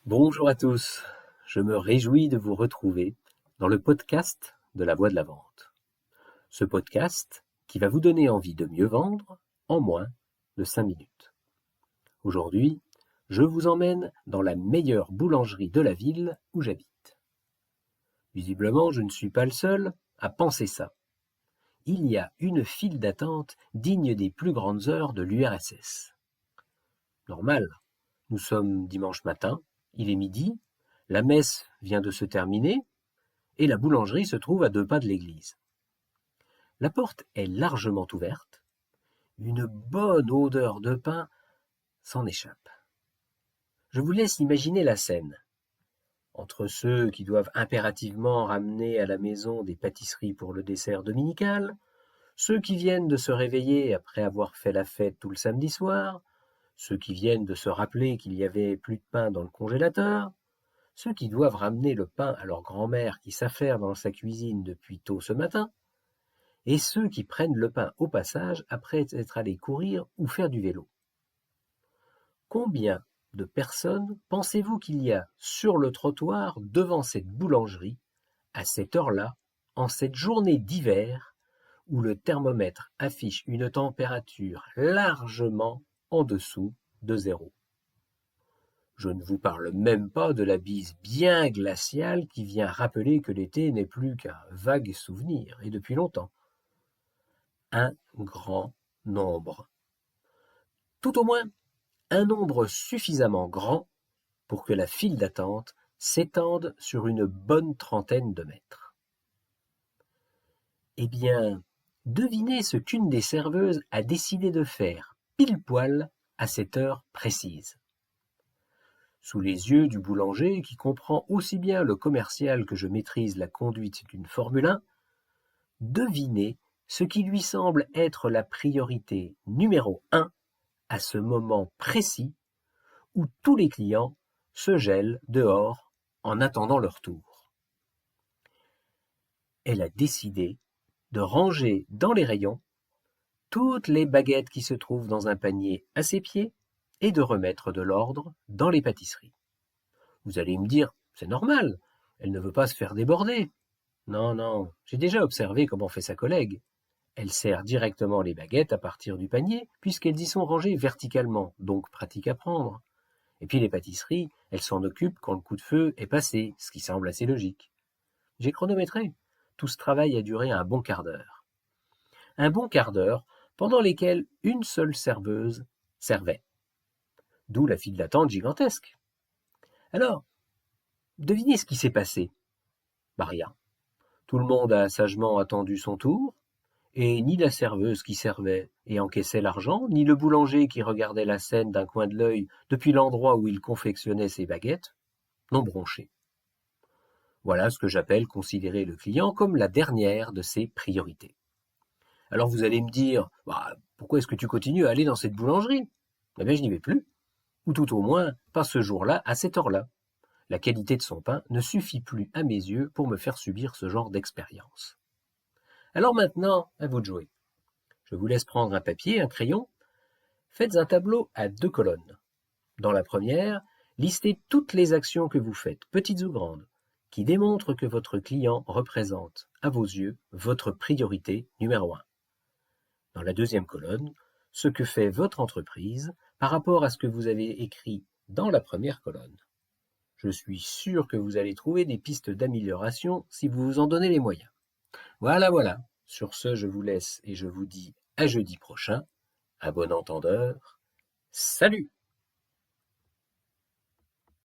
Bonjour à tous, je me réjouis de vous retrouver dans le podcast de la Voix de la Vente. Ce podcast qui va vous donner envie de mieux vendre en moins de 5 minutes. Aujourd'hui, je vous emmène dans la meilleure boulangerie de la ville où j'habite. Visiblement, je ne suis pas le seul à penser ça. Il y a une file d'attente digne des plus grandes heures de l'URSS. Normal, nous sommes dimanche matin, il est midi, la messe vient de se terminer et la boulangerie se trouve à 2 pas de l'église. La porte est largement ouverte, une bonne odeur de pain s'en échappe. Je vous laisse imaginer la scène. Entre ceux qui doivent impérativement ramener à la maison des pâtisseries pour le dessert dominical, ceux qui viennent de se réveiller après avoir fait la fête tout le samedi soir, ceux qui viennent de se rappeler qu'il y avait plus de pain dans le congélateur, ceux qui doivent ramener le pain à leur grand-mère qui s'affaire dans sa cuisine depuis tôt ce matin, et ceux qui prennent le pain au passage après être allés courir ou faire du vélo. Combien de personnes pensez-vous qu'il y a sur le trottoir devant cette boulangerie, à cette heure-là, en cette journée d'hiver, où le thermomètre affiche une température largement en dessous de 0? Je ne vous parle même pas de la bise bien glaciale qui vient rappeler que l'été n'est plus qu'un vague souvenir, et depuis longtemps. Un grand nombre. Tout au moins, un nombre suffisamment grand pour que la file d'attente s'étende sur une bonne trentaine de mètres. Eh bien, devinez ce qu'une des serveuses a décidé de faire pile poil à cette heure précise. Sous les yeux du boulanger, qui comprend aussi bien le commercial que je maîtrise la conduite d'une Formule 1, devinez ce qui lui semble être la priorité numéro 1 à ce moment précis où tous les clients se gèlent dehors en attendant leur tour. Elle a décidé de ranger dans les rayons toutes les baguettes qui se trouvent dans un panier à ses pieds et de remettre de l'ordre dans les pâtisseries. Vous allez me dire, c'est normal, elle ne veut pas se faire déborder. Non, j'ai déjà observé comment fait sa collègue. Elle sert directement les baguettes à partir du panier, puisqu'elles y sont rangées verticalement, donc pratique à prendre. Et puis les pâtisseries, elles s'en occupent quand le coup de feu est passé, ce qui semble assez logique. J'ai chronométré. Tout ce travail a duré un bon quart d'heure. Un bon quart d'heure pendant lesquels une seule serveuse servait. D'où la file d'attente gigantesque. Alors, devinez ce qui s'est passé. Rien. Tout le monde a sagement attendu son tour, et ni la serveuse qui servait et encaissait l'argent, ni le boulanger qui regardait la scène d'un coin de l'œil depuis l'endroit où il confectionnait ses baguettes, n'ont bronché. Voilà ce que j'appelle considérer le client comme la dernière de ses priorités. Alors vous allez me dire, pourquoi est-ce que tu continues à aller dans cette boulangerie? Eh bien, je n'y vais plus. Ou tout au moins, pas ce jour-là, à cette heure-là. La qualité de son pain ne suffit plus à mes yeux pour me faire subir ce genre d'expérience. Alors maintenant, à vous de jouer. Je vous laisse prendre un papier, un crayon. Faites un tableau à 2 colonnes. Dans la première, listez toutes les actions que vous faites, petites ou grandes, qui démontrent que votre client représente, à vos yeux, votre priorité numéro 1. Dans la deuxième colonne, ce que fait votre entreprise par rapport à ce que vous avez écrit dans la première colonne. Je suis sûr que vous allez trouver des pistes d'amélioration si vous vous en donnez les moyens. Voilà. Sur ce, je vous laisse et je vous dis à jeudi prochain. À bon entendeur. Salut!